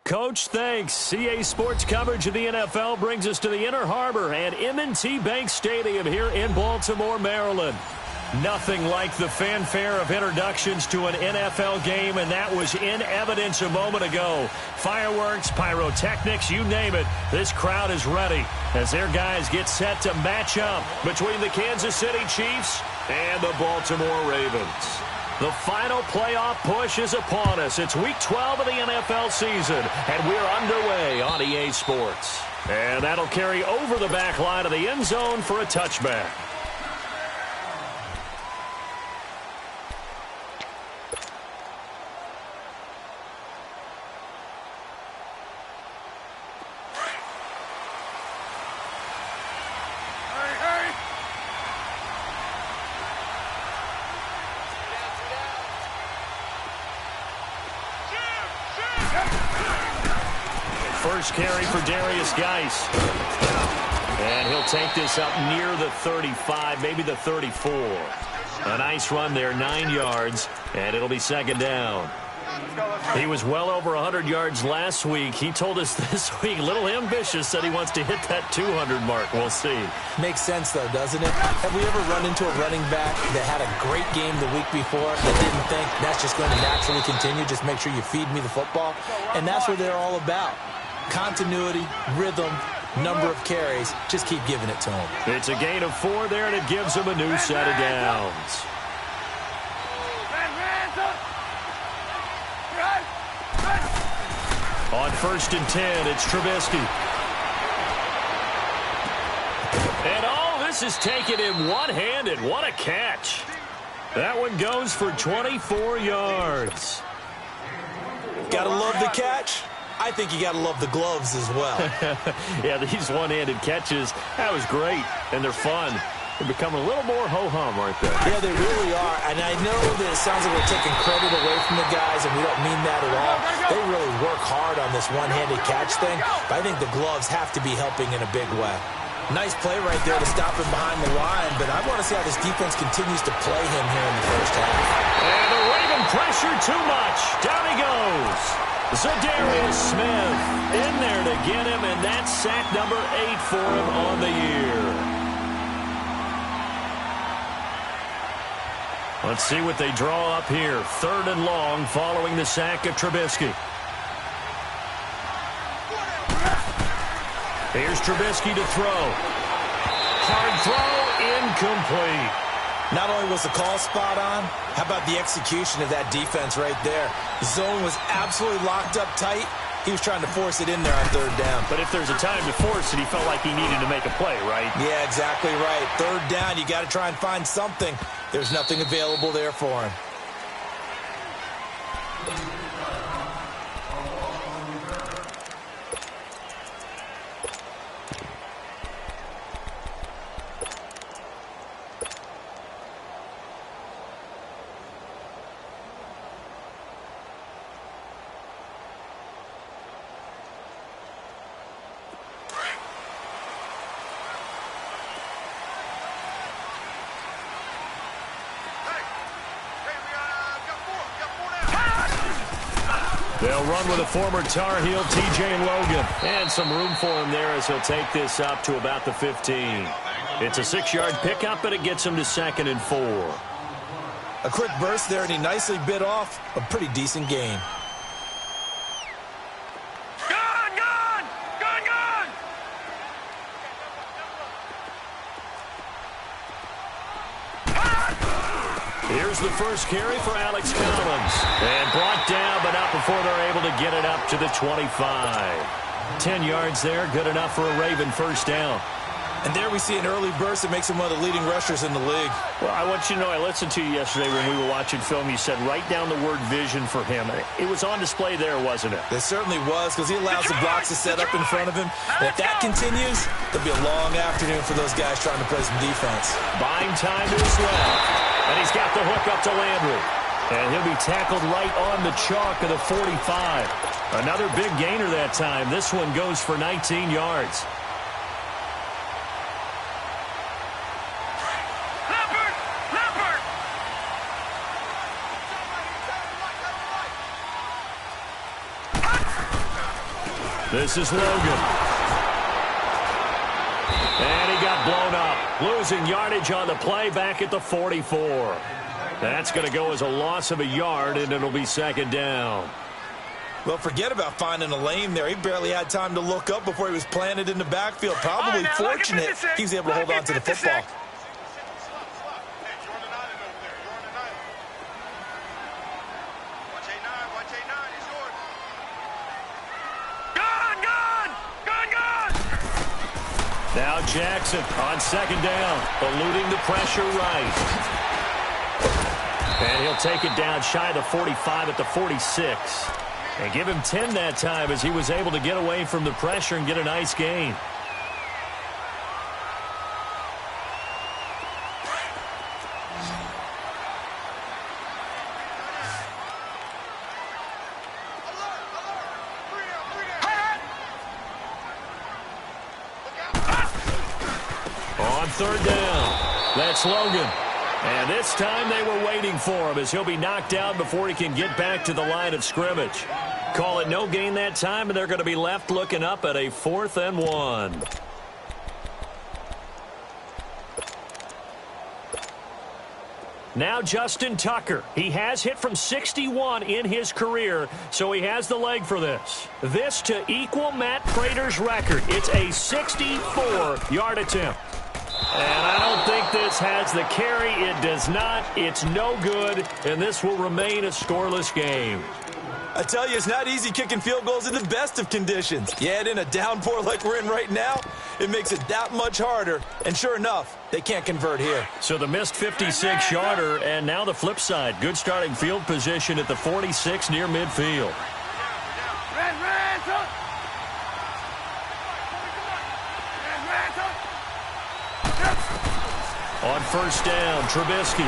Coach, thanks. CA Sports coverage of the NFL brings us to the Inner Harbor and M&T Bank Stadium here in Baltimore, Maryland. Nothing like the fanfare of introductions to an NFL game, and that was in evidence a moment ago. Fireworks, pyrotechnics, you name it. This crowd is ready as their guys get set to match up between the Kansas City Chiefs and the Baltimore Ravens. The final playoff push is upon us. It's Week 12 of the NFL season, and we're underway on EA Sports. And that'll carry over the back line of the end zone for a touchback. First carry for Darius Geis. And he'll take this up near the 35, maybe the 34. A nice run there, 9 yards, and it'll be second down. He was well over 100 yards last week. He told us this week, a little ambitious, said he wants to hit that 200 mark. We'll see. Makes sense, though, doesn't it? Have we ever run into a running back that had a great game the week before that didn't think that's just going to naturally continue? Just make sure you feed me the football. And that's what they're all about. Continuity, rhythm, number of carries. Just keep giving it to him. It's a gain of 4 there, and it gives him a new set of downs. On 1st and 10, it's Trubisky. And all this is taken in one-handed. What a catch. That one goes for 24 yards. Gotta love the catch. I think you got to love the gloves as well. Yeah, these one-handed catches, that was great, and they're fun. They're becoming a little more ho-hum, aren't they? Yeah, they really are, and I know that it sounds like we're taking credit away from the guys, and we don't mean that at all. They really work hard on this one-handed catch thing, but I think the gloves have to be helping in a big way. Nice play right there to stop him behind the line, but I want to see how this defense continues to play him here in the first half. And the Raven pressure too much. Down he goes. Zadarius Smith in there to get him, and that's sack number 8 for him on the year. Let's see what they draw up here. 3rd and long following the sack of Trubisky. Here's Trubisky to throw. Hard throw, incomplete. Not only was the call spot on, how about the execution of that defense right there? The zone was absolutely locked up tight. He was trying to force it in there on 3rd down. But if there's a time to force it, he felt like he needed to make a play, right? Yeah, exactly right. 3rd down, you got to try and find something. There's nothing available there for him. They'll run with a former Tar Heel, T.J. Logan. And some room for him there as he'll take this up to about the 15. It's a 6-yard pickup, and it gets him to 2nd and 4. A quick burst there, and he nicely bit off a pretty decent gain. Here's the first carry for Alex Collins. And brought down, but not before they're able to get it up to the 25. 10 yards there, good enough for a Raven first down. And there we see an early burst that makes him one of the leading rushers in the league. Well, I want you to know, I listened to you yesterday when we were watching film. You said write down the word vision for him. It was on display there, wasn't it? It certainly was, because he allows the blocks to set up in front of him. And if that continues, it'll be a long afternoon for those guys trying to play some defense. Buying time to his left. And he's got the hook up to Landry. And he'll be tackled right on the chalk of the 45. Another big gainer that time. This one goes for 19 yards. This is Logan. And he got blown up. Losing yardage on the play back at the 44. That's going to go as a loss of a yard, and it'll be second down. Well, forget about finding a lane there. He barely had time to look up before he was planted in the backfield. Probably fortunate he was able to hold on to the football. Now Jackson on second down, eluding the pressure right. And he'll take it down shy of the 45 at the 46. And give him 10 that time as he was able to get away from the pressure and get a nice gain. On third down, that's Logan. And this time they were waiting for him as he'll be knocked down before he can get back to the line of scrimmage. Call it no gain that time, and they're going to be left looking up at a 4th and 1. Now Justin Tucker. He has hit from 61 in his career, so he has the leg for this. This to equal Matt Prater's record. It's a 64-yard attempt. And I don't think this has the carry. It does not. It's no good, and this will remain a scoreless game. I tell you, it's not easy kicking field goals in the best of conditions. You add in a downpour like we're in right now, it makes it that much harder. And sure enough, they can't convert here. So the missed 56-yarder, and now the flip side. Good starting field position at the 46 near midfield. On first down, Trubisky.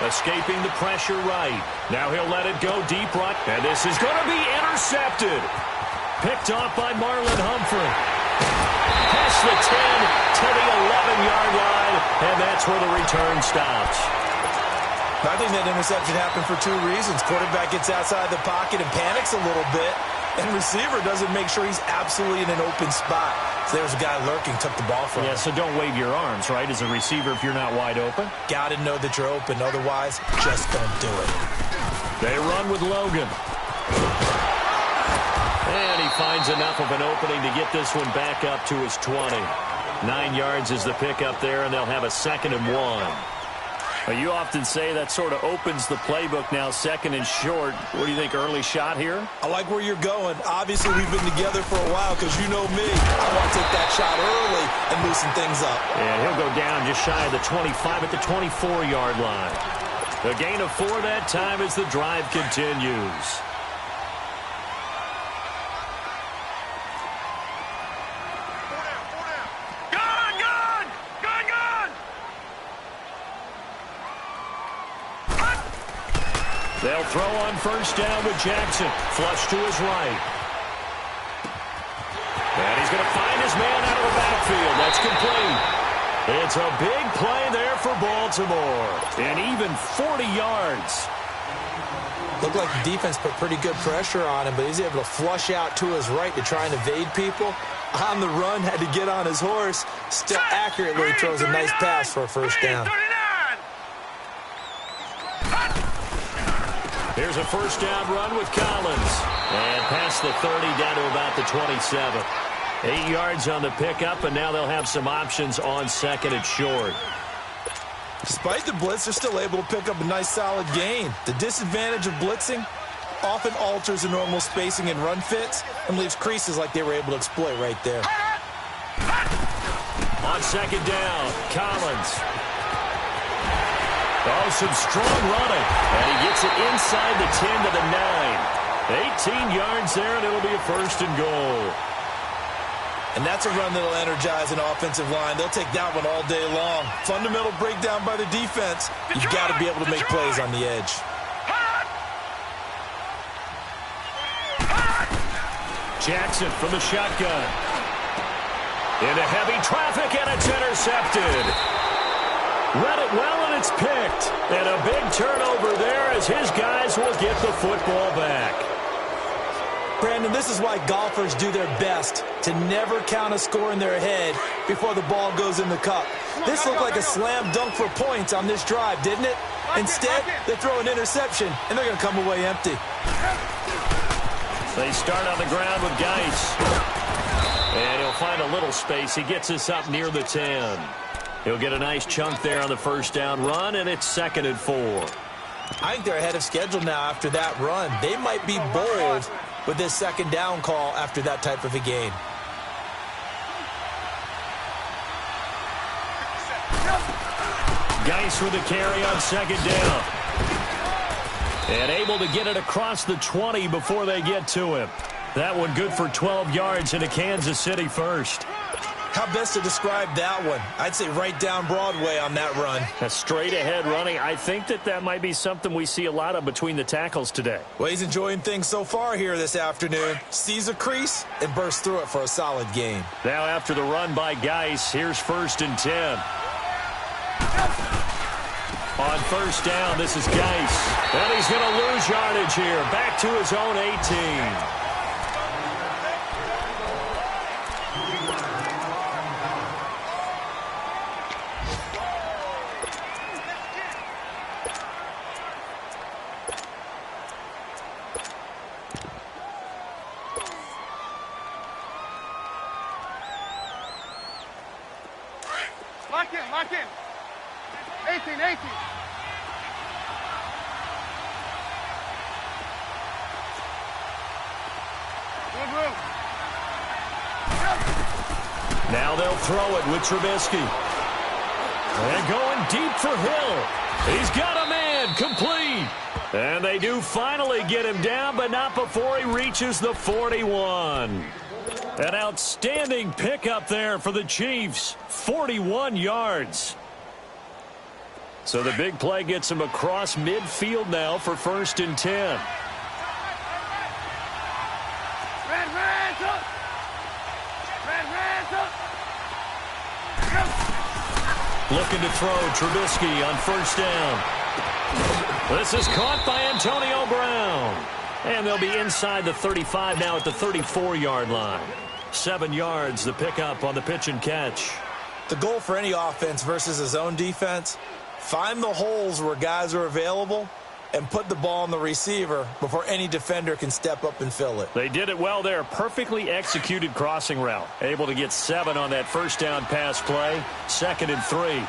Escaping the pressure right. Now he'll let it go deep right. And this is going to be intercepted. Picked off by Marlon Humphrey. Past the 10 to the 11-yard line. And that's where the return stops. I think that interception happened for 2 reasons. Quarterback gets outside the pocket and panics a little bit. And receiver doesn't make sure he's absolutely in an open spot. So there's a guy lurking, took the ball from him. Yeah, so don't wave your arms, right, as a receiver if you're not wide open. Got to know that you're open. Otherwise, just don't do it. They run with Logan. And he finds enough of an opening to get this one back up to his 20. 9 yards is the pickup there, and they'll have a 2nd and 1. Well, you often say that sort of opens the playbook now, 2nd and short. What do you think, early shot here? I like where you're going. Obviously, we've been together for a while because you know me. I want to take that shot early and loosen things up. And he'll go down just shy of the 25 at the 24-yard line. The gain of 4 that time as the drive continues. They'll throw on first down with Jackson. Flush to his right. And he's going to find his man out of the backfield. That's complete. It's a big play there for Baltimore. And even 40 yards. Looked like the defense put pretty good pressure on him, but he's able to flush out to his right to try and evade people. On the run, had to get on his horse. Still accurately throws a nice pass for a first down. Here's a first down run with Collins. And past the 30 down to about the 27. 8 yards on the pickup, and now they'll have some options on 2nd and short. Despite the blitz, they're still able to pick up a nice solid gain. The disadvantage of blitzing often alters the normal spacing and run fits and leaves creases like they were able to exploit right there. On 2nd down, Collins. Oh, some strong running. And he gets it inside the 10 to the 9. 18 yards there, and it'll be a 1st and goal. And that's a run that'll energize an offensive line. They'll take that one all day long. Fundamental breakdown by the defense. You've got to be able to make plays on the edge. Jackson from the shotgun. Into heavy traffic, and it's intercepted. Read it well, and it's picked. And a big turnover there as his guys will get the football back. Brandon, this is why golfers do their best to never count a score in their head before the ball goes in the cup. This looked like a slam dunk for points on this drive, didn't it? Instead, they throw an interception, and they're going to come away empty. They start on the ground with Geis. And he'll find a little space. He gets us up near the 10. He'll get a nice chunk there on the first down run, and it's 2nd and 4. I think they're ahead of schedule now after that run. They might be bold with this 2nd down call after that type of a gain. Geis with a carry on 2nd down. And able to get it across the 20 before they get to him. That one good for 12 yards into Kansas City first. How best to describe that one? I'd say right down Broadway on that run. A straight ahead running. I think that might be something we see a lot of between the tackles today. Well, he's enjoying things so far here this afternoon. Sees a crease and bursts through it for a solid gain. Now after the run by Geis, here's 1st and 10. On 1st down, this is Geis. And he's going to lose yardage here. Back to his own 18. Lock in. 18. Now they'll throw it with Trubisky. And going deep for Hill. He's got a man, complete. And they do finally get him down, but not before he reaches the 41. An outstanding pickup there for the Chiefs. 41 yards. So the big play gets him across midfield now for 1st and 10. Looking to throw Trubisky on 1st down. This is caught by Antonio Brown. And they'll be inside the 35 now at the 34-yard line. 7 yards, the pickup on the pitch and catch. The goal for any offense versus his own defense, find the holes where guys are available and put the ball on the receiver before any defender can step up and fill it. They did it well there. Perfectly executed crossing route. Able to get 7 on that 1st down pass play. 2nd and 3.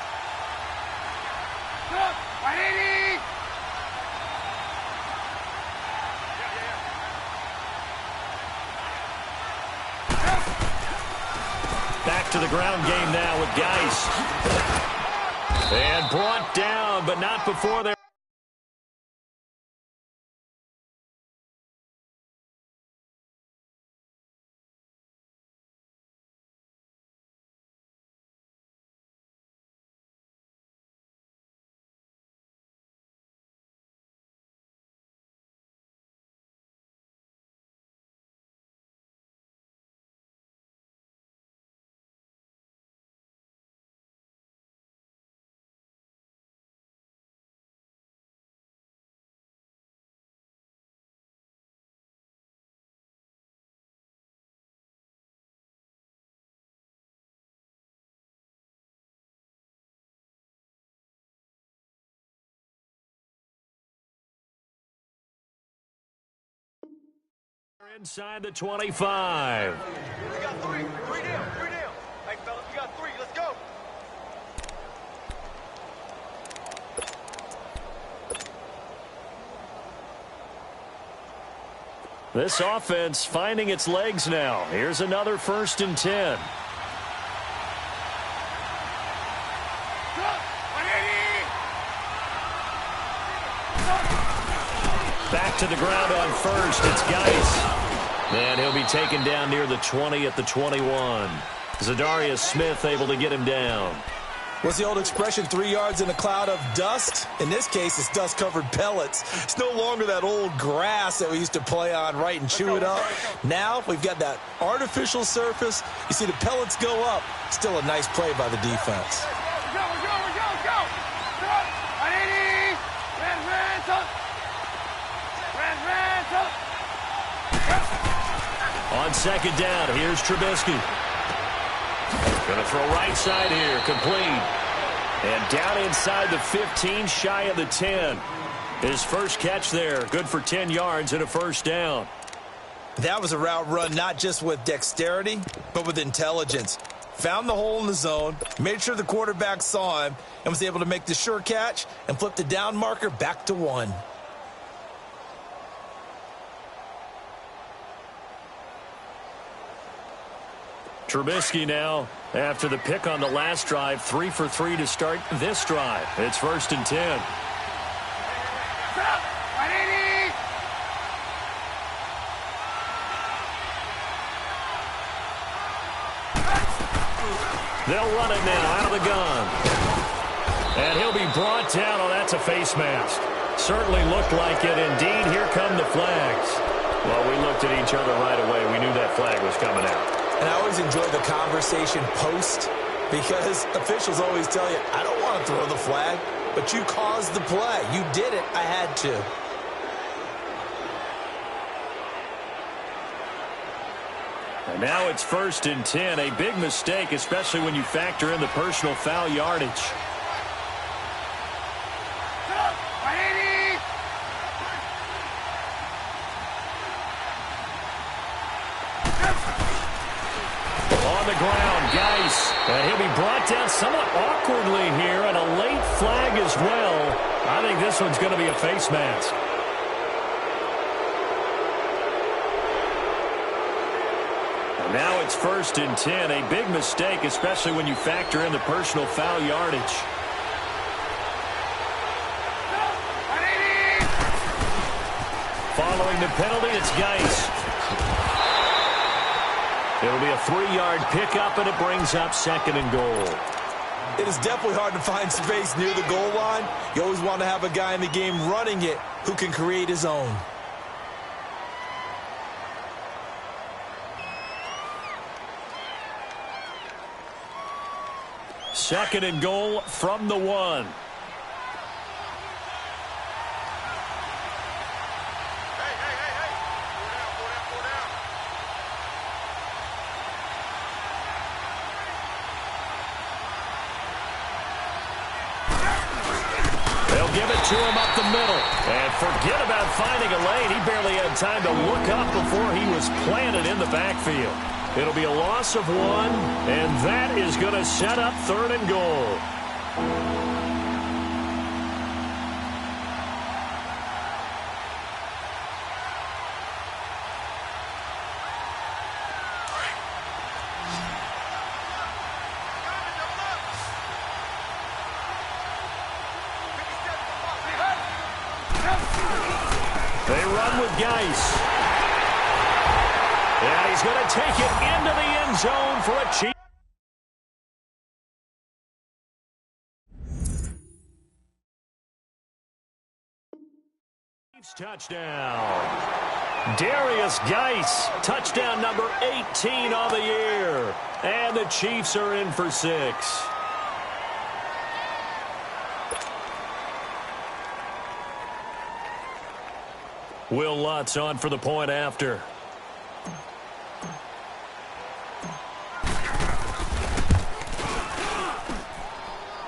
Back to the ground game now with Geis. And brought down, but not before they're... Inside the 25. We got 3 down. Hey, fellas, we got 3. Let's go. This offense finding its legs now. Here's another 1st and 10. Back to the ground on 1st. It's Geis. And he'll be taken down near the 20 at the 21. Zadarius Smith able to get him down. What's the old expression, 3 yards in a cloud of dust? In this case, it's dust-covered pellets. It's no longer that old grass that we used to play on, right, and chew it up. Now we've got that artificial surface. You see the pellets go up. Still a nice play by the defense. On second down, here's Trubisky. Going to throw right side here, complete. And down inside the 15, shy of the 10. His first catch there, good for 10 yards and a first down. That was a route run not just with dexterity, but with intelligence. Found the hole in the zone, made sure the quarterback saw him, and was able to make the sure catch and flip the down marker back to 1. Trubisky now, after the pick on the last drive, 3 for 3 to start this drive. It's 1st and 10. They'll run it now out of the gun. And he'll be brought down. Oh, that's a face mask. Certainly looked like it. Indeed, here come the flags. Well, we looked at each other right away. We knew that flag was coming out. And I always enjoy the conversation post because officials always tell you, I don't want to throw the flag, but you caused the play. You did it. I had to. And now it's 1st and 10. A big mistake, especially when you factor in the personal foul yardage. On the ground, Geis. And he'll be brought down somewhat awkwardly here, and a late flag as well. I think this one's going to be a face mask. Now it's 1st and 10. A big mistake, especially when you factor in the personal foul yardage. Following the penalty, it's Geis. It'll be a 3-yard pickup, and it brings up 2nd and goal. It is definitely hard to find space near the goal line. You always want to have a guy in the game running it who can create his own. 2nd and goal from the 1. They'll give it to him up the middle. And forget about finding a lane. He barely had time to look up before he was planted in the backfield. It'll be a loss of 1, and that is going to set up 3rd and goal. They run with Geis. And he's going to take it into the end zone for a Chiefs touchdown. Darius Geis, touchdown number 18 on the year. And the Chiefs are in for 6. Will Lutz on for the point after.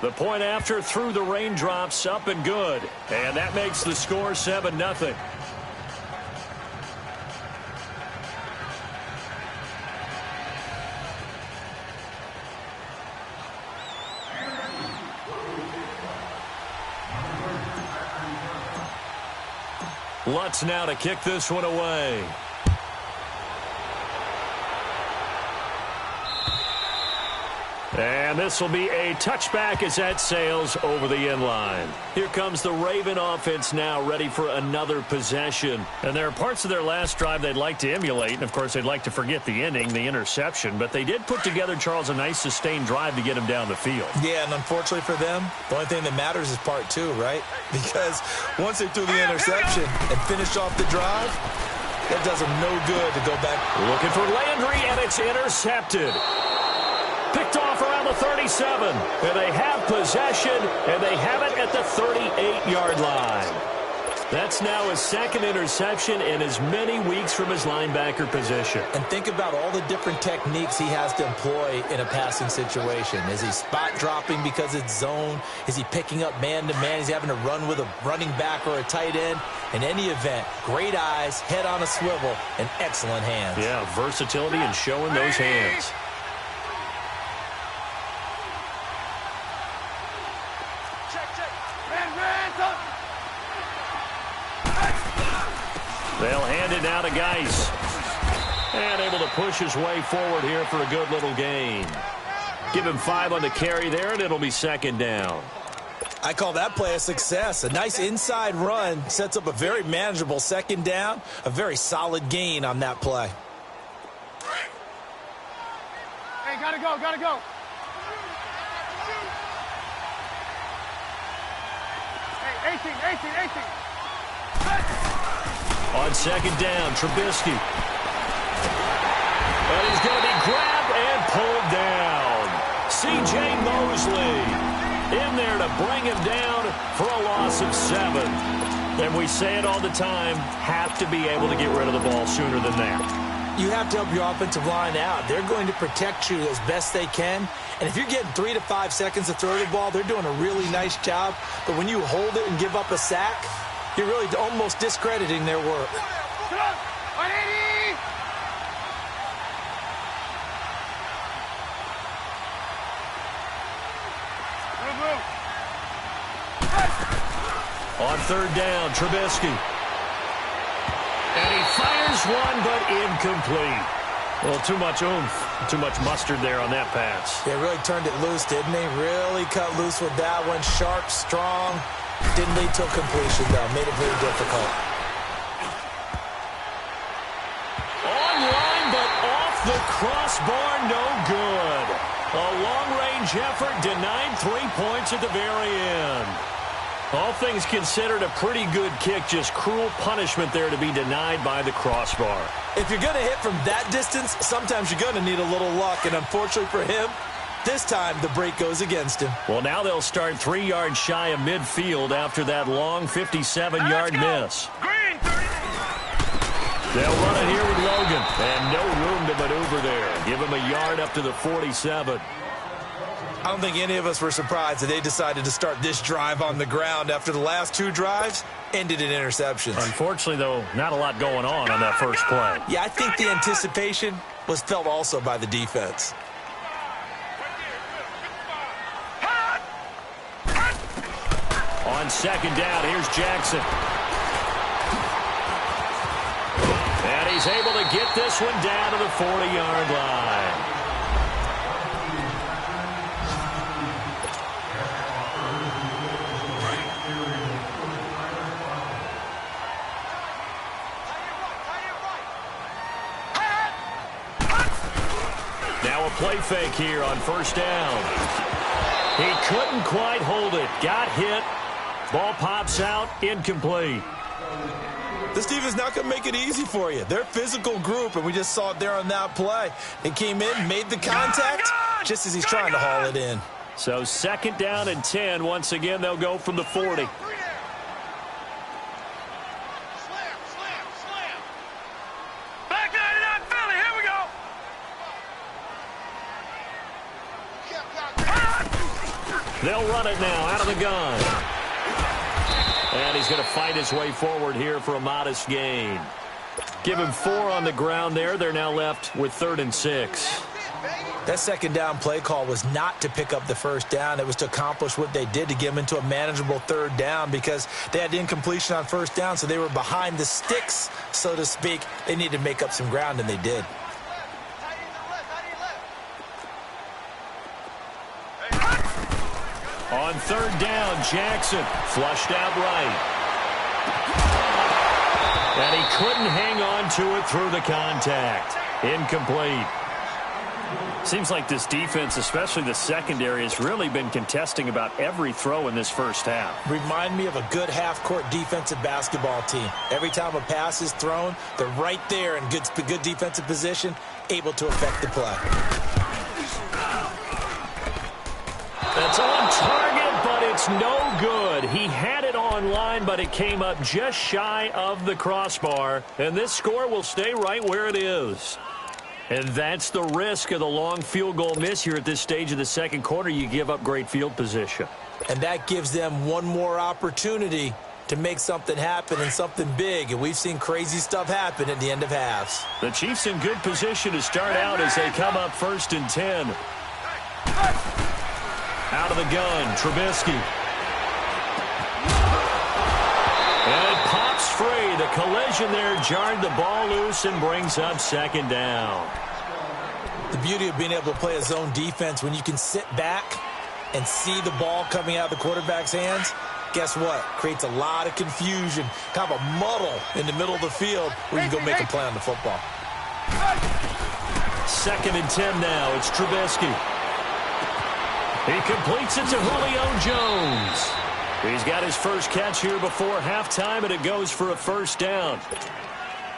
The point after through the raindrops, up and good. And that makes the score 7-0. Lutz now to kick this one away. And this will be a touchback as that sails over the end line. Here comes the Raven offense now, ready for another possession. And there are parts of their last drive they'd like to emulate. And, of course, they'd like to forget the ending, the interception. But they did put together, Charles, a nice sustained drive to get him down the field. Yeah, and unfortunately for them, the only thing that matters is part 2, right? Because once they threw the interception and finished off the drive, that does them no good to go back. Looking for Landry, and it's intercepted. Picked off around the 37. And they have possession, and they have it at the 38-yard line. That's now his second interception in as many weeks from his linebacker position. And think about all the different techniques he has to employ in a passing situation. Is he spot dropping because it's zone? Is he picking up man-to-man? Is he having to run with a running back or a tight end? In any event, great eyes, head on a swivel, and excellent hands. Yeah, versatility and showing those hands. They'll hand it now to Geis. And able to push his way forward here for a good little gain. Give him 5 on the carry there, and it'll be second down. I call that play a success. A nice inside run sets up a very manageable second down. A very solid gain on that play. Hey, gotta go, gotta go. Hey, 18. On second down, Trubisky. And he's going to be grabbed and pulled down. C.J. Mosley in there to bring him down for a loss of 7. And we say it all the time, have to be able to get rid of the ball sooner than that. You have to help your offensive line out. They're going to protect you as best they can. And if you're getting 3 to 5 seconds to throw the ball, they're doing a really nice job. But when you hold it and give up a sack, you're really almost discrediting their work. On third down, Trubisky. And he fires one, but incomplete. Well, too much oomph, too much mustard there on that pass. They really turned it loose, didn't they? Really cut loose with that one. Sharp, strong. Didn't lead to a completion, though. Made it very difficult. Online, but off the crossbar, no good. A long-range effort denied 3 points at the very end. All things considered, a pretty good kick. Just cruel punishment there to be denied by the crossbar. If you're going to hit from that distance, sometimes you're going to need a little luck. And unfortunately for him, this time the break goes against him. Well, now they'll start 3 yards shy of midfield after that long 57-yard miss. They'll run it here with Logan. And no room to maneuver there. Give him a yard up to the 47. I don't think any of us were surprised that they decided to start this drive on the ground after the last 2 drives ended in interceptions. Unfortunately, though, not a lot going on that first play. Yeah, I think the anticipation was felt also by the defense. On second down, here's Jackson. And he's able to get this one down to the 40-yard line. Now a play fake here on first down. He couldn't quite hold it. Got hit. Ball pops out. Incomplete. This defense not going to make it easy for you. They're a physical group, and we just saw it there on that play. They came in, made the contact, just as he's trying to haul it in. So second down and 10. Once again, they'll go from the 40. Back 99 Philly, here we go. They'll run it now out of the gun. And he's going to fight his way forward here for a modest gain. Give him 4 on the ground there. They're now left with 3rd and 6. That second down play call was not to pick up the first down. It was to accomplish what they did to get them into a manageable 3rd down because they had incompletion on first down, so they were behind the sticks, so to speak. They needed to make up some ground, and they did. On 3rd down, Jackson flushed out right. And he couldn't hang on to it through the contact. Incomplete. Seems like this defense, especially the secondary, has really been contesting about every throw in this first half. Remind me of a good half-court defensive basketball team. Every time a pass is thrown, they're right there in good defensive position, able to affect the play. That's on target, but it's no good. He had it on line, but it came up just shy of the crossbar, and this score will stay right where it is. And that's the risk of the long field goal miss here at this stage of the second quarter. You give up great field position. And that gives them one more opportunity to make something happen and something big. And we've seen crazy stuff happen at the end of halves. The Chiefs in good position to start out as they come up 1st and 10. Out of the gun, Trubisky. And it pops free. The collision there jarred the ball loose and brings up 2nd down. The beauty of being able to play a zone defense when you can sit back and see the ball coming out of the quarterback's hands, guess what? Creates a lot of confusion, kind of a muddle in the middle of the field where you can go make a play on the football. 2nd and 10 now. It's Trubisky. He completes it to Julio Jones. He's got his first catch here before halftime, and it goes for a 1st down.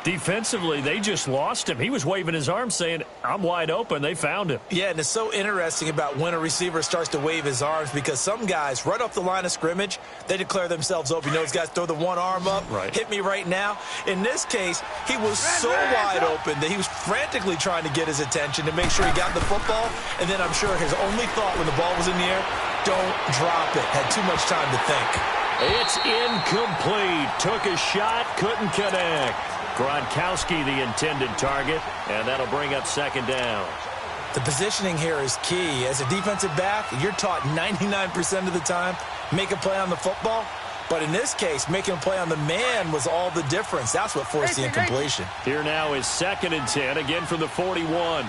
Defensively, they just lost him. He was waving his arms saying, I'm wide open. They found him. Yeah, and it's so interesting about when a receiver starts to wave his arms because some guys, right off the line of scrimmage, they declare themselves open. You know, those guys throw the one arm up, right. Hit me right now. In this case, he was so wide open that he was frantically trying to get his attention to make sure he got the football. And then I'm sure his only thought when the ball was in the air, don't drop it. Had too much time to think. It's incomplete. Took a shot, couldn't connect. Gronkowski the intended target, and that'll bring up 2nd down. The positioning here is key. As a defensive back, you're taught 99% of the time, make a play on the football. But in this case, making a play on the man was all the difference. That's what forced the incompletion. Here now is 2nd and 10, again from the 41.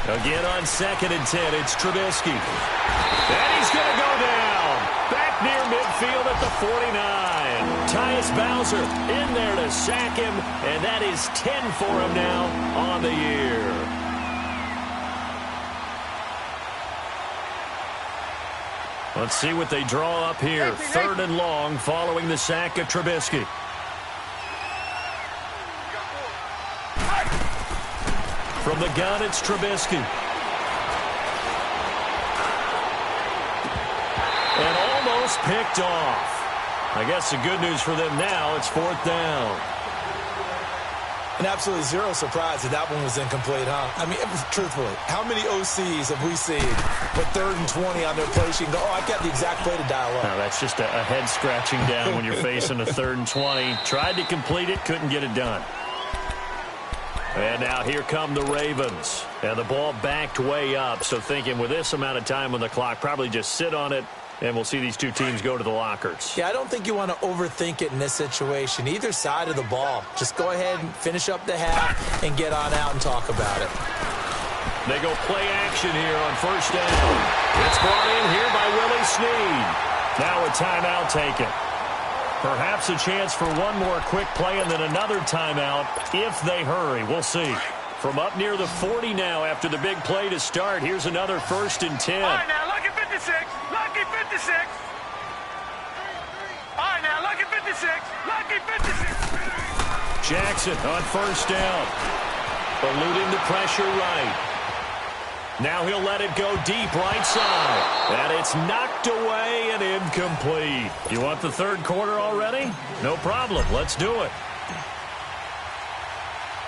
Again on 2nd and 10, it's Trubisky. And he's going to go down. Back near midfield at the 49. Tyus Bowser in there to sack him, and that is 10 for him now on the year. Let's see what they draw up here. 3rd and long following the sack of Trubisky. From the gun, it's Trubisky. And almost picked off. I guess the good news for them now, it's 4th down. And absolutely zero surprise that that one was incomplete, huh? I mean, truthfully, how many OCs have we seen with 3rd and 20 on their play sheet and go, oh, I've got the exact play to dial up? No, that's just a head scratching down when you're facing a 3rd and 20. Tried to complete it, couldn't get it done. And now here come the Ravens. And the ball backed way up. So thinking with this amount of time on the clock, probably just sit on it, and we'll see these two teams go to the lockers. Yeah, I don't think you want to overthink it in this situation. Either side of the ball. Just go ahead and finish up the half and get on out and talk about it. They go play action here on 1st down. It's brought in here by Willie Snead. Now a timeout taken. Perhaps a chance for one more quick play and then another timeout if they hurry. We'll see. From up near the 40 now after the big play to start, here's another 1st and 10. All right, now, lucky 56. Lucky 56. All right, now, lucky 56. Lucky 56. Jackson on 1st down. Eluding the pressure right. Now he'll let it go deep right side. And it's knocked away and incomplete. You want the 3rd quarter already? No problem. Let's do it.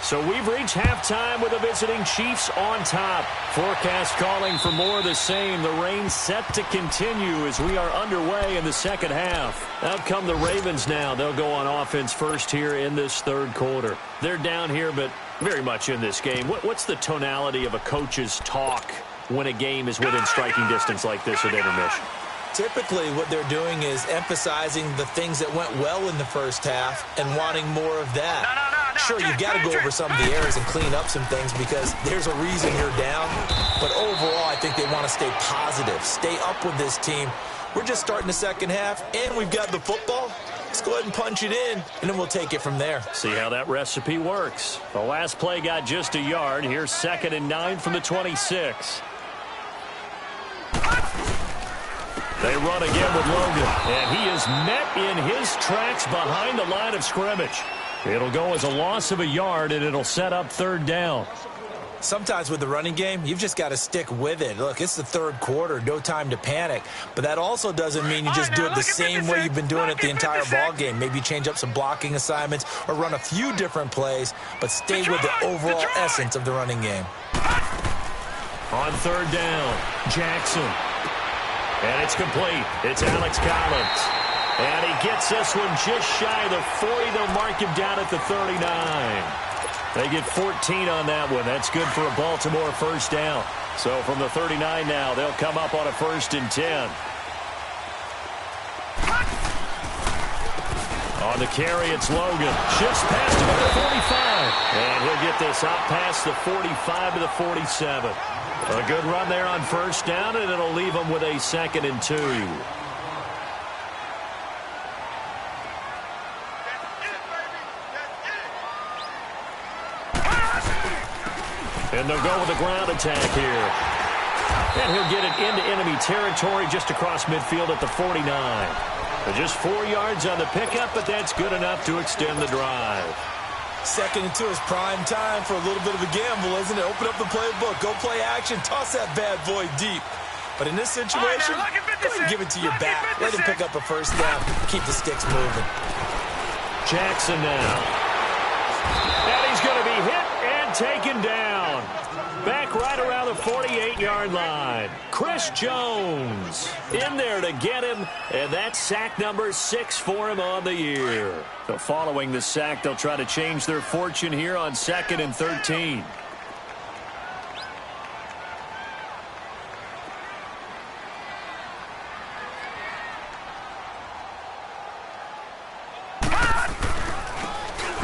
So we've reached halftime with the visiting Chiefs on top. Forecast calling for more of the same. The rain set to continue as we are underway in the second half. Out come the Ravens now. They'll go on offense first here in this 3rd quarter. They're down here, but very much in this game. What's the tonality of a coach's talk when a game is within striking distance like this at intermission? Typically, what they're doing is emphasizing the things that went well in the first half and wanting more of that. Sure, you've got to go over some of the errors and clean up some things because there's a reason you're down. But overall, I think they want to stay positive, stay up with this team. We're just starting the second half, and we've got the football. Let's go ahead and punch it in, and then we'll take it from there. See how that recipe works. The last play got just a yard. Here's 2nd and 9 from the 26. They run again with Logan, and he is met in his tracks behind the line of scrimmage. It'll go as a loss of a yard, and it'll set up 3rd down. Sometimes with the running game, you've just got to stick with it. Look, it's the third quarter, no time to panic. But that also doesn't mean you just do it the same way you've been doing it the entire ball game. Maybe change up some blocking assignments or run a few different plays, but stay with the overall essence of the running game. On third down, Jackson. And it's complete. It's Alex Collins. And he gets this one just shy of the 40. They'll mark him down at the 39. They get 14 on that one. That's good for a Baltimore first down. So from the 39 now, they'll come up on a 1st and 10. On the carry, it's Logan. Shifts past him at the 45. And he'll get this out past the 45 to the 47. A good run there on first down, and it'll leave them with a 2nd and 2. And they'll go with a ground attack here. And he'll get it into enemy territory just across midfield at the 49. Just 4 yards on the pickup, but that's good enough to extend the drive. 2nd and 2 is prime time for a little bit of a gamble, isn't it? Open up the playbook, go play action, toss that bad boy deep. But in this situation, go ahead and give it to your back. Let him pick up a first down. Keep the sticks moving. Jackson now. And he's going to be hit and taken down. Back right around the 48-yard line. Chris Jones in there to get him, and that's sack number 6 for him on the year. So following the sack, they'll try to change their fortune here on 2nd and 13.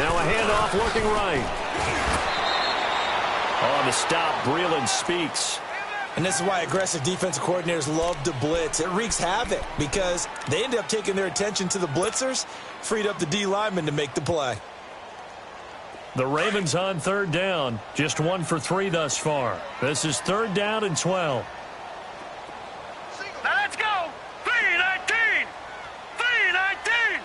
Now a handoff looking right. On the stop, Breeland speaks. And this is why aggressive defensive coordinators love to blitz. It wreaks havoc because they end up taking their attention to the blitzers, freed up the D lineman to make the play. The Ravens on third down, just 1 for 3 thus far. This is 3rd down and 12. Now let's go. 3-19. 3-19.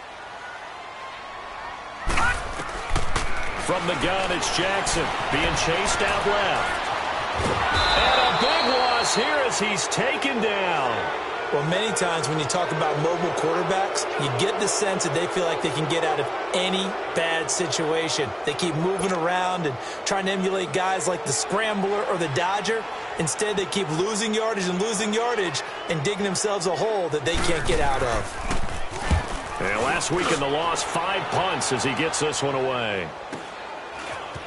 From the gun, it's Jackson being chased out left. And a big loss here as he's taken down. Well, many times when you talk about mobile quarterbacks, you get the sense that they feel like they can get out of any bad situation. They keep moving around and trying to emulate guys like the scrambler or the dodger. Instead, they keep losing yardage and digging themselves a hole that they can't get out of. And last week in the loss, 5 punts as he gets this one away.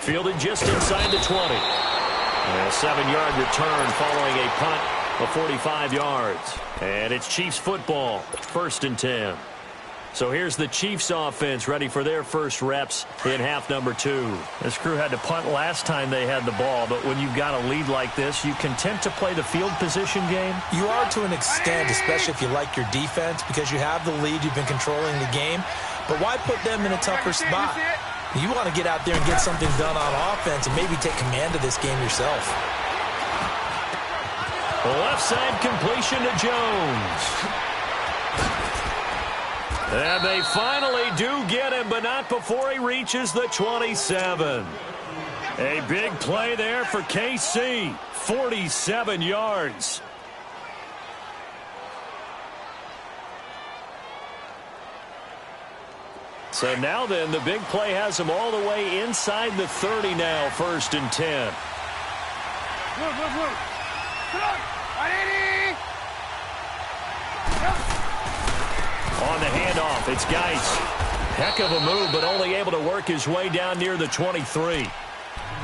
Fielded just inside the 20. And a 7-yard return following a punt of 45 yards. And it's Chiefs football, 1st and 10. So here's the Chiefs offense ready for their first reps in half number 2. This crew had to punt last time they had the ball, but when you've got a lead like this, you content to play the field position game? You are to an extent, especially if you like your defense, because you have the lead, you've been controlling the game. But why put them in a tougher spot? You want to get out there and get something done on offense and maybe take command of this game yourself. Left side completion to Jones. And they finally do get him, but not before he reaches the 27. A big play there for KC. 47 yards. So now then, the big play has him all the way inside the 30 now, 1st and 10. On the handoff, it's Geis. Heck of a move, but only able to work his way down near the 23.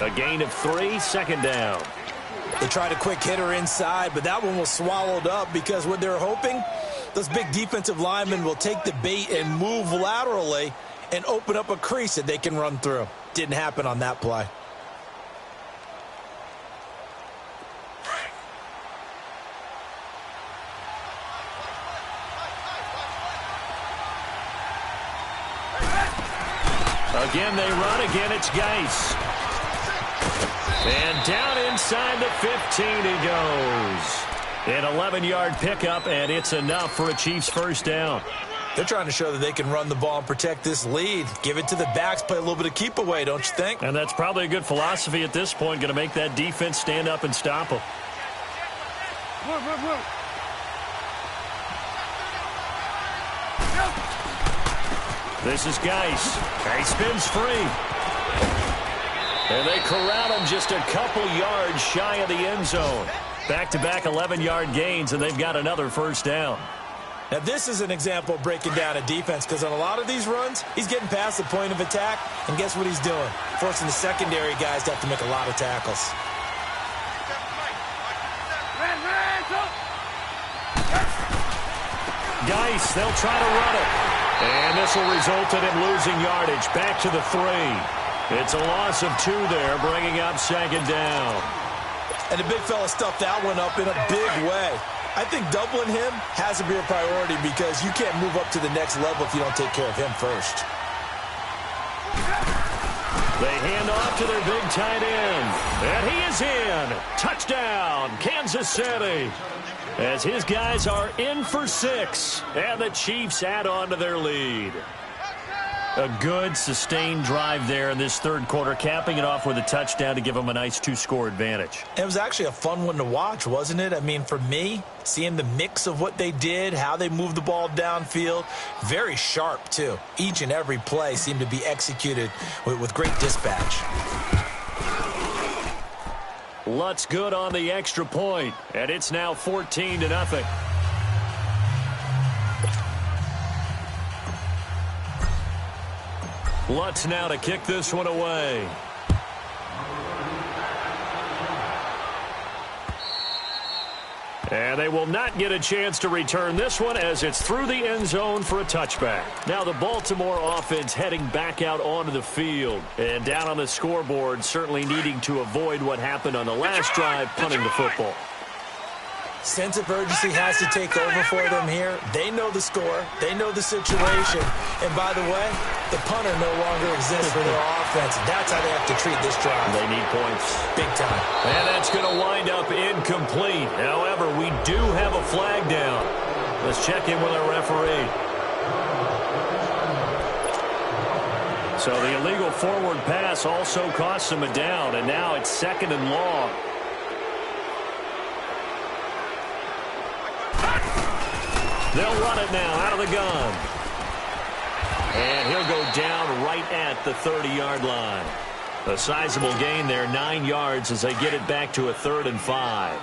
A gain of 3, 2nd down. They tried a quick hitter inside, but that one was swallowed up because what they're hoping, those big defensive linemen will take the bait and move laterally and open up a crease that they can run through. Didn't happen on that play. Again, they run. Again, it's Geis. And down inside the 15 he goes. An 11-yard pickup, and it's enough for a Chiefs first down. They're trying to show that they can run the ball and protect this lead. Give it to the backs, play a little bit of keep away, don't you think? And that's probably a good philosophy at this point, going to make that defense stand up and stop them. This is Geis. He spins free. And they corral him just a couple yards shy of the end zone. Back-to-back 11-yard gains, and they've got another first down. Now, this is an example of breaking down a defense, because on a lot of these runs, he's getting past the point of attack, and guess what he's doing? Forcing the secondary guys to have to make a lot of tackles. Geis, they'll try to run it. And this will result in him losing yardage. Back to the 3. It's a loss of 2 there, bringing up second down. And the big fella stuffed that one up in a big way. I think doubling him has to be a priority because you can't move up to the next level if you don't take care of him first. They hand off to their big tight end. And he is in. Touchdown, Kansas City. As his guys are in for 6. And the Chiefs add on to their lead. A good, sustained drive there in this third quarter, capping it off with a touchdown to give them a nice 2-score advantage. It was actually a fun one to watch, wasn't it? I mean, for me, seeing the mix of what they did, how they moved the ball downfield, very sharp, too. Each and every play seemed to be executed with great dispatch. Lutz good on the extra point, and it's now 14-0. Lutz now to kick this one away. And they will not get a chance to return this one as it's through the end zone for a touchback. Now the Baltimore offense heading back out onto the field. And down on the scoreboard, certainly needing to avoid what happened on the last drive, punting the football. Sense of urgency has to take over for them here. They know the score. They know the situation. And by the way, the punter no longer exists for their offense. That's how they have to treat this drive. They need points. Big time. And that's going to wind up incomplete. However, we do have a flag down. Let's check in with our referee. So the illegal forward pass also costs them a down. And now it's 2nd and long. They'll run it now out of the gun. And he'll go down right at the 30-yard line. A sizable gain there, 9 yards as they get it back to a 3rd and 5.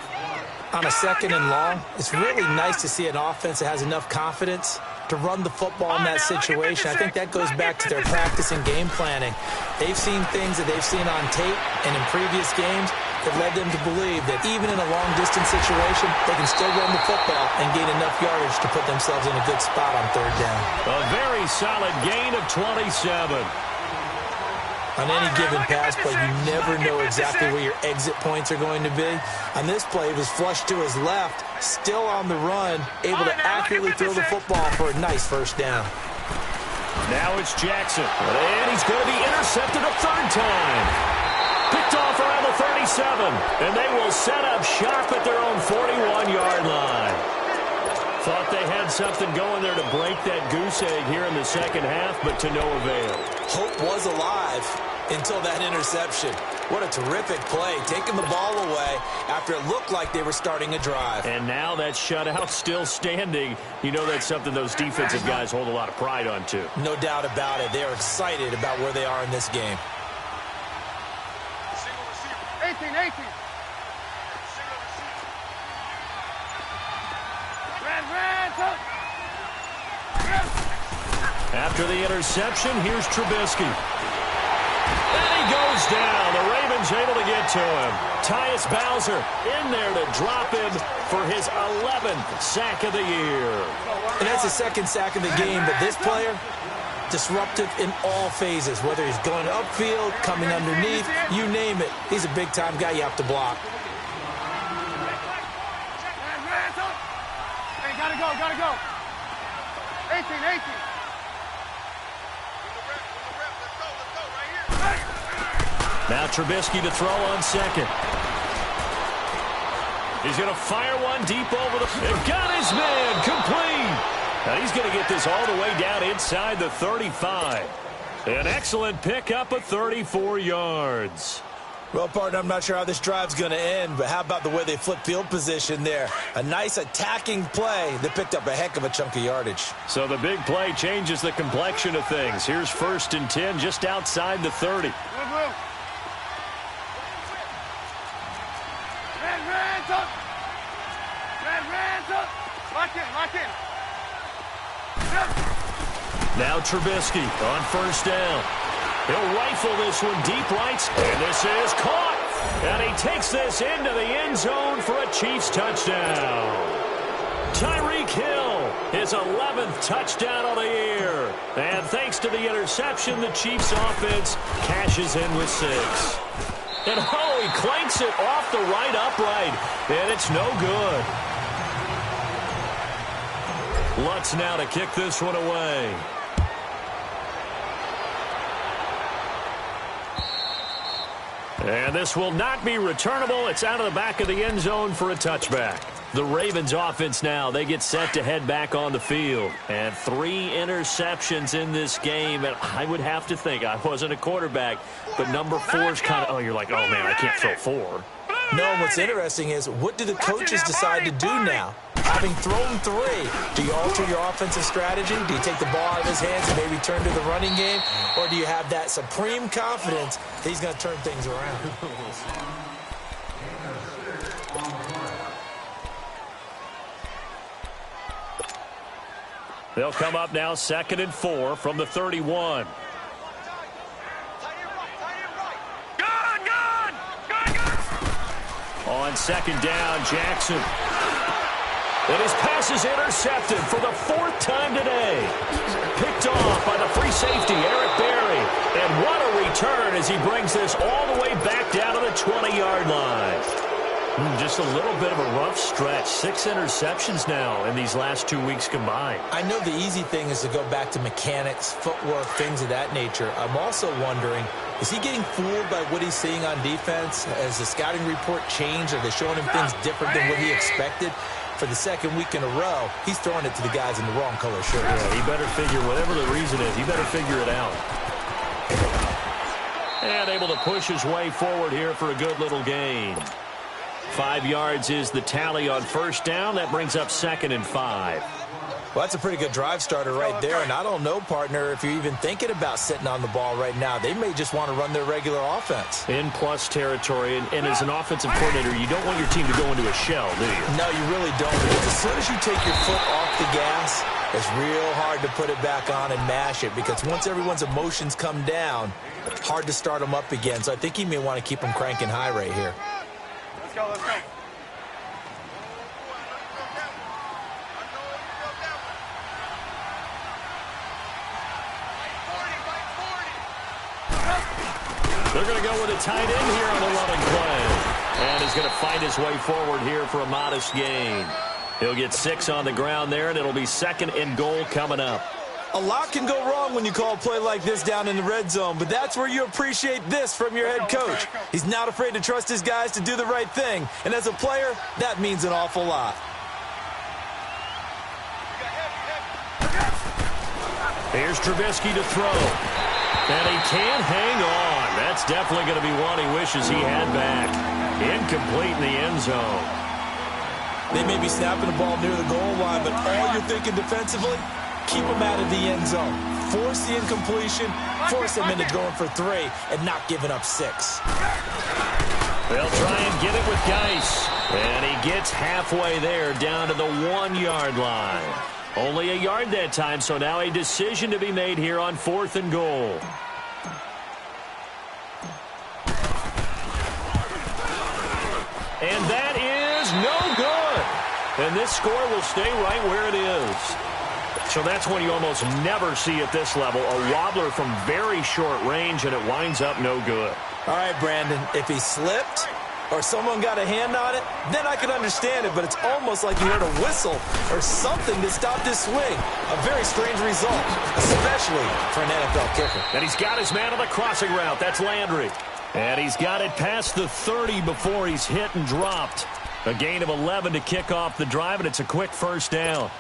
On a 2nd and long, it's really nice to see an offense that has enough confidence to run the football in that situation. I think that goes back to their practice and game planning. They've seen things that they've seen on tape and in previous games that led them to believe that even in a long-distance situation, they can still run the football and gain enough yardage to put themselves in a good spot on 3rd down. A very solid gain of 27. On any given pass play, you never know exactly where your exit points are going to be. On this play, it was flushed to his left, still on the run, able to accurately throw the football for a nice first down. Now it's Jackson, and he's going to be intercepted a 3rd time. Picked off around the 37, and they will set up shop at their own 41-yard line. Thought they had something going there to break that goose egg here in the second half, but to no avail. Hope was alive until that interception. What a terrific play, taking the ball away after it looked like they were starting a drive. And now that shutout still standing. You know that's something those defensive guys hold a lot of pride on, too. No doubt about it. They are excited about where they are in this game. 18. After the interception, here's Trubisky. And he goes down. The Ravens able to get to him. Tyus Bowser in there to drop him for his 11th sack of the year. And that's the 2nd sack of the game, but this player, disruptive in all phases, whether he's going upfield, coming underneath, you name it. He's a big-time guy you have to block. Hey, gotta go. 18. Now Trubisky to throw on 2nd. He's going to fire one deep over the... And got his man complete. And he's going to get this all the way down inside the 35. An excellent pickup of 34 yards. Well, partner, I'm not sure how this drive's going to end, but how about the way they flip field position there? A nice attacking play that picked up a heck of a chunk of yardage. So the big play changes the complexion of things. Here's 1st and 10 just outside the 30. Now Trubisky on 1st down. He'll rifle this one deep right, and this is caught. And he takes this into the end zone for a Chiefs touchdown. Tyreek Hill, his 11th touchdown of the year. And thanks to the interception, the Chiefs offense cashes in with 6. And oh, he clanks it off the right upright, and it's no good. Lutz now to kick this one away. And this will not be returnable. It's out of the back of the end zone for a touchback. The Ravens offense now, they get set to head back on the field. And 3 interceptions in this game. And I would have to think, I wasn't a quarterback, but number 4 is kind of, oh, you're like, oh, man, I can't throw 4. No, what's interesting is, what do the coaches decide to do now? Having thrown 3, do you alter your offensive strategy? Do you take the ball out of his hands and maybe turn to the running game? Or do you have that supreme confidence that he's going to turn things around? They'll come up now 2nd and 4 from the 31. On 2nd down, Jackson. And his pass is intercepted for the 4th time today. Picked off by the free safety, Eric Berry. And what a return as he brings this all the way back down to the 20-yard line. Just a little bit of a rough stretch. 6 interceptions now in these last 2 weeks combined. I know the easy thing is to go back to mechanics, footwork, things of that nature. I'm also wondering, is he getting fooled by what he's seeing on defense? Has the scouting report changed? Are they showing him things different than what he expected? For the 2nd week in a row, he's throwing it to the guys in the wrong color shirts. Yeah, he better figure, whatever the reason is, he better figure it out. And able to push his way forward here for a good little gain. 5 yards is the tally on 1st down. That brings up 2nd and 5. Well, that's a pretty good drive starter right there, and I don't know, partner, if you're even thinking about sitting on the ball right now. They may just want to run their regular offense. In plus territory, and as an offensive coordinator, you don't want your team to go into a shell, do you? No, you really don't, because as soon as you take your foot off the gas, it's real hard to put it back on and mash it, because once everyone's emotions come down, hard to start them up again. So I think he may want to keep them cranking high right here. Let's go, let's go. They're going to go with a tight end here on the running play. And he's going to find his way forward here for a modest gain. He'll get 6 on the ground there, and it'll be 2nd and goal coming up. A lot can go wrong when you call a play like this down in the red zone, but that's where you appreciate this from your head coach. He's not afraid to trust his guys to do the right thing, and as a player, that means an awful lot. Here's Trubisky to throw. And he can't hang on. That's definitely going to be one he wishes he had back. Incomplete in the end zone. They may be snapping the ball near the goal line, but all you're thinking defensively, keep them out of the end zone. Force the incompletion, force them into going for 3, and not giving up 6. They'll try and get it with Geis. And he gets halfway there down to the 1-yard line. Only a yard that time, so now a decision to be made here on 4th and goal. And that is no good. And this score will stay right where it is. So that's when you almost never see at this level a wobbler from very short range, and it winds up no good. All right, Brandon, if he slipped or someone got a hand on it, then I can understand it, but it's almost like you heard a whistle or something to stop this swing. A very strange result, especially for an NFL kicker. And he's got his man on the crossing route. That's Landry. And he's got it past the 30 before he's hit and dropped. A gain of 11 to kick off the drive, and it's a quick 1st down.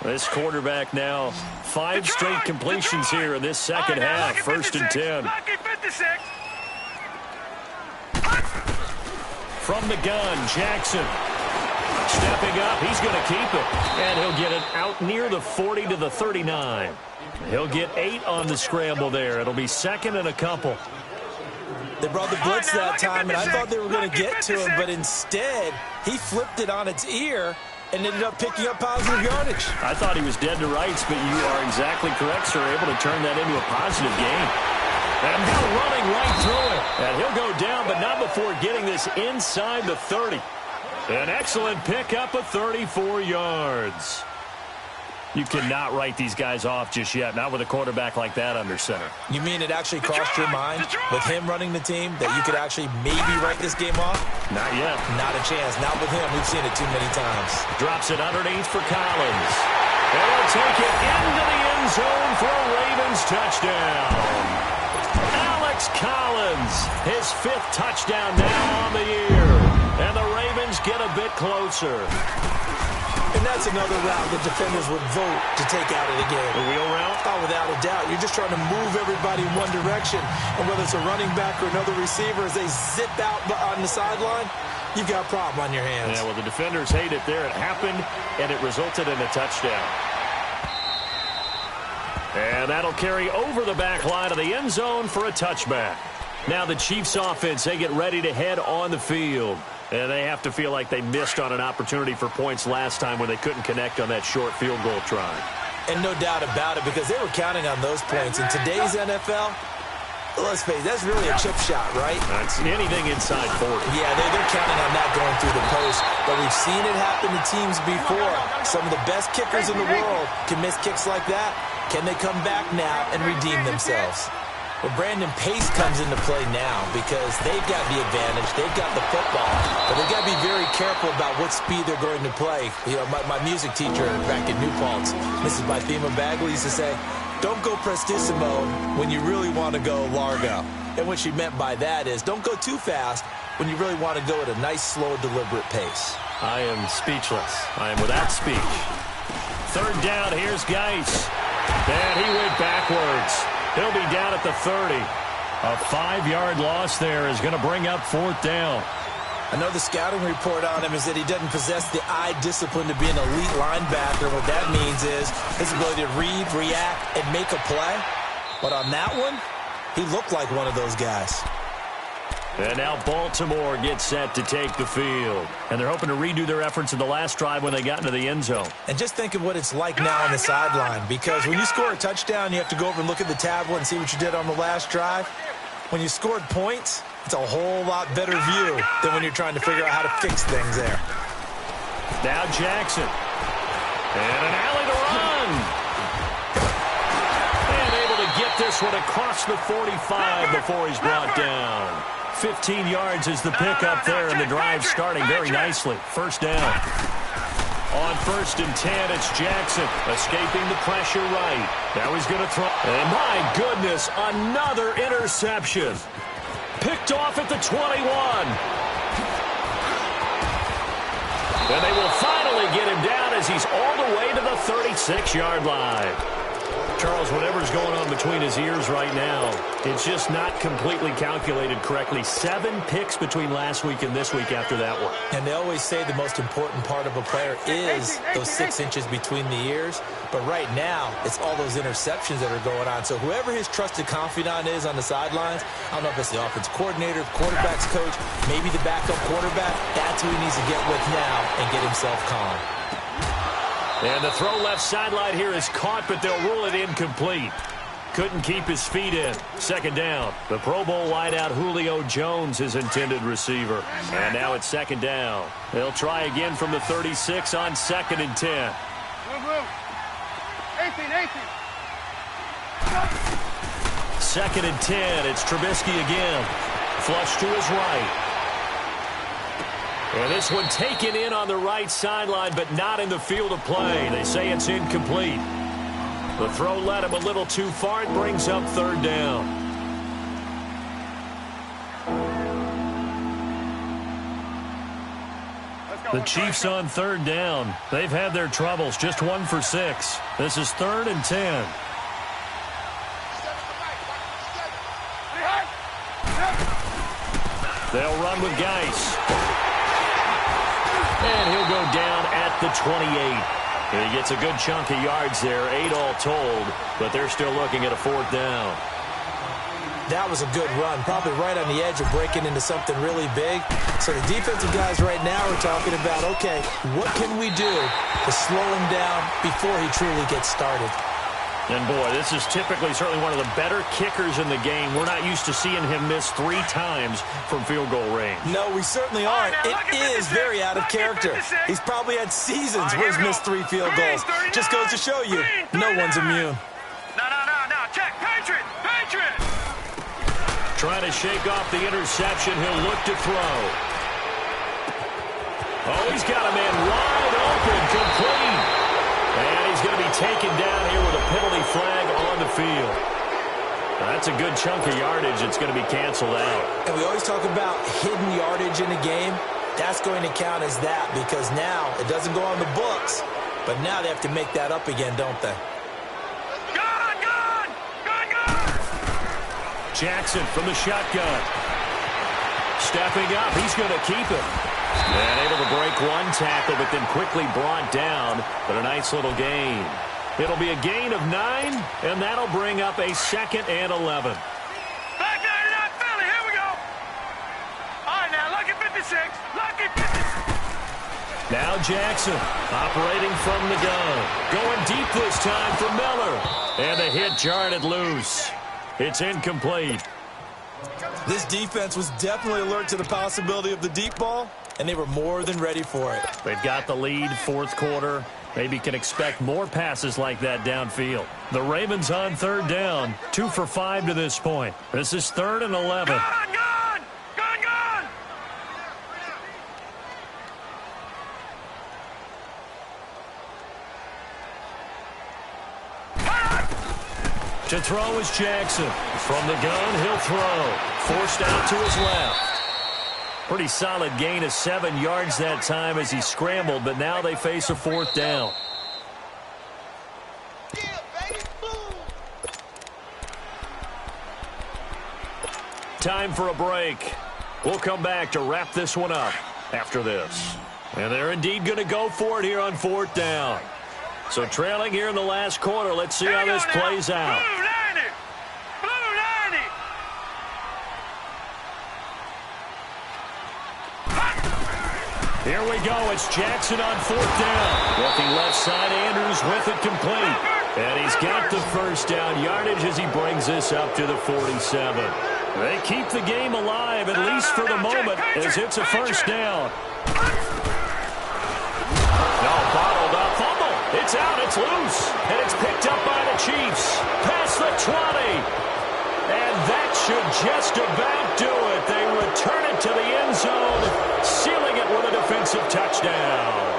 This quarterback now 5 straight completions here in this second half. 1st and 10. From the gun, Jackson. Stepping up, he's going to keep it. And he'll get it out near the 40 to the 39. He'll get 8 on the scramble there. It'll be 2nd and a couple. They brought the blitz that time, and I thought they were going to get to him, but instead, he flipped it on its ear and ended up picking up positive yardage. I thought he was dead to rights, but you are exactly correct, sir. Able to turn that into a positive gain. And now running right through it. And he'll go down, but not before getting this inside the 30. An excellent pickup of 34 yards. You cannot write these guys off just yet, not with a quarterback like that under center. You mean it actually crossed your mind with him running the team that you could actually maybe write this game off? Not yet. Not a chance. Not with him. We've seen it too many times. Drops it underneath for Collins. And he'll take it into the end zone for a Ravens touchdown. Alex Collins, his 5th touchdown now on the year. And the Ravens get a bit closer. And that's another route the defenders would vote to take out of the game. The wheel route? Oh, without a doubt. You're just trying to move everybody in one direction. And whether it's a running back or another receiver, as they zip out on the sideline, you've got a problem on your hands. Yeah, well, the defenders hate it there. It happened, and it resulted in a touchdown. And that'll carry over the back line of the end zone for a touchback. Now the Chiefs offense, they get ready to head on the field. And they have to feel like they missed on an opportunity for points last time when they couldn't connect on that short field goal try. And no doubt about it, because they were counting on those points. In today's NFL, let's face it, that's really a chip shot, right? That's anything inside 40. Yeah, they're counting on that going through the post. But we've seen it happen to teams before. Some of the best kickers in the world can miss kicks like that. Can they come back now and redeem themselves? Well, Brandon Pace comes into play now because they've got the advantage. They've got the football. But they've got to be very careful about what speed they're going to play. You know, my music teacher back at New Paltz, Mrs. Bythema Bagley, used to say, don't go prestissimo when you really want to go largo. And what she meant by that is don't go too fast when you really want to go at a nice, slow, deliberate pace. I am speechless. I am without speech. 3rd down, here's Geis. And he went backwards. He'll be down at the 30. A 5-yard loss there is going to bring up 4th down. I know the scouting report on him is that he doesn't possess the eye discipline to be an elite linebacker. What that means is his ability to read, react, and make a play. But on that one, he looked like one of those guys. And now Baltimore gets set to take the field. And they're hoping to redo their efforts in the last drive when they got into the end zone. And just think of what it's like now on the sideline. Because when you score a touchdown, you have to go over and look at the tablet and see what you did on the last drive. When you scored points, it's a whole lot better view than when you're trying to figure out how to fix things there. Now Jackson. And an alley to run. And able to get this one across the 45 before he's brought down. 15 yards is the pickup there, and the drive starting very nicely. 1st down. On 1st and 10, it's Jackson escaping the pressure right. Now he's going to throw. And my goodness, another interception. Picked off at the 21. And they will finally get him down as he's all the way to the 36-yard line. Charles, whatever's going on between his ears right now, it's just not completely calculated correctly. 7 picks between last week and this week after that one. And they always say the most important part of a player is those 6 inches between the ears. But right now, it's all those interceptions that are going on. So whoever his trusted confidant is on the sidelines, I don't know if it's the offensive coordinator, quarterback's coach, maybe the backup quarterback, that's who he needs to get with now and get himself calm. And the throw left sideline here is caught, but they'll rule it incomplete. Couldn't keep his feet in. 2nd down. The Pro Bowl wideout Julio Jones, his intended receiver. And now it's 2nd down. They'll try again from the 36 on 2nd and 10. 2nd and 10. It's Trubisky again. Flush to his right. And this one taken in on the right sideline, but not in the field of play. They say it's incomplete. The throw led him a little too far. It brings up 3rd down. The Chiefs on third down. They've had their troubles, just 1 for 6. This is 3rd and 10. They'll run with Geis. And he'll go down at the 28. He gets a good chunk of yards there, 8 all told, but they're still looking at a 4th down. That was a good run, probably right on the edge of breaking into something really big. So the defensive guys right now are talking about, okay, what can we do to slow him down before he truly gets started? And, boy, this is typically certainly one of the better kickers in the game. We're not used to seeing him miss 3 times from field goal range. No, we certainly aren't. It is very out of character. He's probably had seasons where he's missed 3 field goals. Just goes to show you, no one's immune. No. Check. Patriot. Trying to shake off the interception. He'll look to throw. Oh, he's got a man wide open, complete. And he's going to be taken down here with a penalty flag on the field. That's a good chunk of yardage. It's going to be canceled out. And we always talk about hidden yardage in a game. That's going to count as that because now it doesn't go on the books, but now they have to make that up again, don't they? Jackson from the shotgun. Stepping up. He's going to keep it. And able to break 1 tackle, but then quickly brought down. But a nice little gain. It'll be a gain of 9, and that'll bring up a 2nd and 11. Back there in that Philly. Here we go. All right, now, lucky 56. Lucky 56. Now Jackson operating from the gun. Going deep this time for Miller. And the hit jarred it loose. It's incomplete. This defense was definitely alert to the possibility of the deep ball, and they were more than ready for it. They've got the lead, 4th quarter. Maybe can expect more passes like that downfield. The Ravens on 3rd down, 2 for 5 to this point. This is 3rd and 11. Gone! To throw is Jackson. From the gun, he'll throw. Forced out to his left. Pretty solid gain of 7 yards that time as he scrambled, but now they face a 4th down. Time for a break. We'll come back to wrap this one up after this. And they're indeed going to go for it here on 4th down. So trailing here in the last quarter, let's see how this plays out. Blue 90. Here we go. It's Jackson on 4th down. Looking left side, Andrews with it complete. And he's got the 1st down yardage as he brings this up to the 47. They keep the game alive, at least for the moment, as it's a 1st down. No, bottled up. Fumble. It's out. It's loose. And it's picked up by the Chiefs. Past the 20. And that should just about do it. They return it to the end zone, sealing it with a defensive touchdown.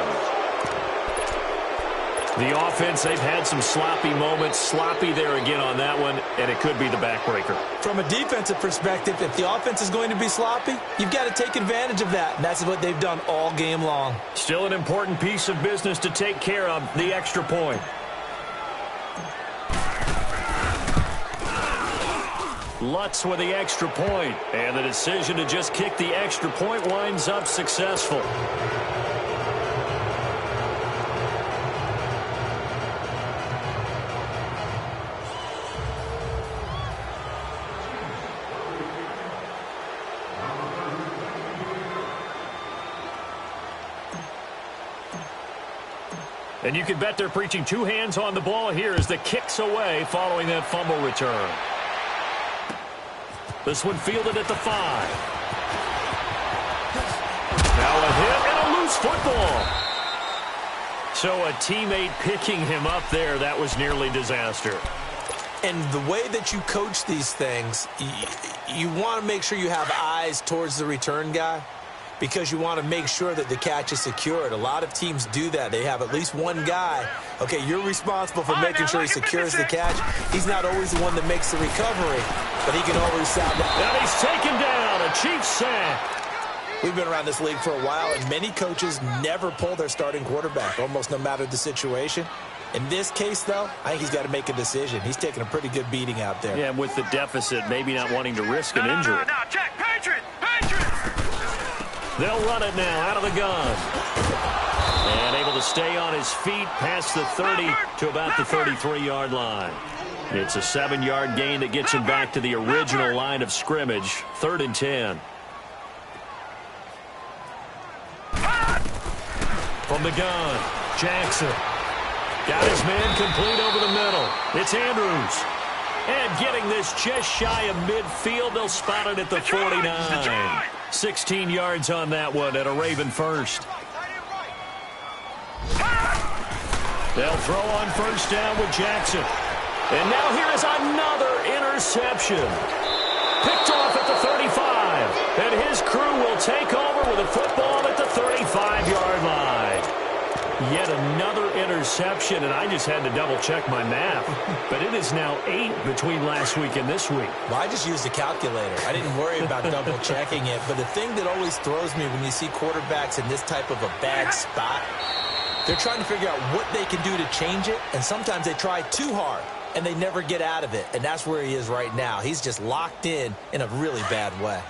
The offense, they've had some sloppy moments. Sloppy there again on that one, and it could be the backbreaker. From a defensive perspective, if the offense is going to be sloppy, you've got to take advantage of that. And that's what they've done all game long. Still an important piece of business to take care of, the extra point. Lutz with the extra point, and the decision to just kick the extra point winds up successful. And you can bet they're preaching 2 hands on the ball here as the kick's away following that fumble return. This one fielded at the 5. Now a hit and a loose football. So a teammate picking him up there, that was nearly disaster. And the way that you coach these things, you want to make sure you have eyes towards the return guy, because you want to make sure that the catch is secured. A lot of teams do that. They have at least one guy. Okay, you're responsible for making sure he secures the catch. He's not always the one that makes the recovery, but he can always sound out. And he's taken down, a Chiefs sack. We've been around this league for a while, and many coaches never pull their starting quarterback, almost no matter the situation. In this case, though, I think he's got to make a decision. He's taking a pretty good beating out there. Yeah, with the deficit, maybe not wanting to risk an injury. No, check. Patriots! They'll run it now out of the gun. And able to stay on his feet past the 30 to about the 33-yard line. It's a 7-yard gain that gets him back to the original line of scrimmage. 3rd and 10. From the gun, Jackson. Got his man complete over the middle. It's Andrews. And getting this just shy of midfield, they'll spot it at the 49. 16 yards on that one at a Raven first. They'll throw on first down with Jackson. And now here is another interception. Picked off at the 35. And his crew will take over with a football at the 35-yard line. Yet another interception, and I just had to double-check my math. But it is now 8 between last week and this week. Well, I just used a calculator. I didn't worry about double-checking it. But the thing that always throws me when you see quarterbacks in this type of a bad spot, they're trying to figure out what they can do to change it, and sometimes they try too hard, and they never get out of it. And that's where he is right now. He's just locked in a really bad way.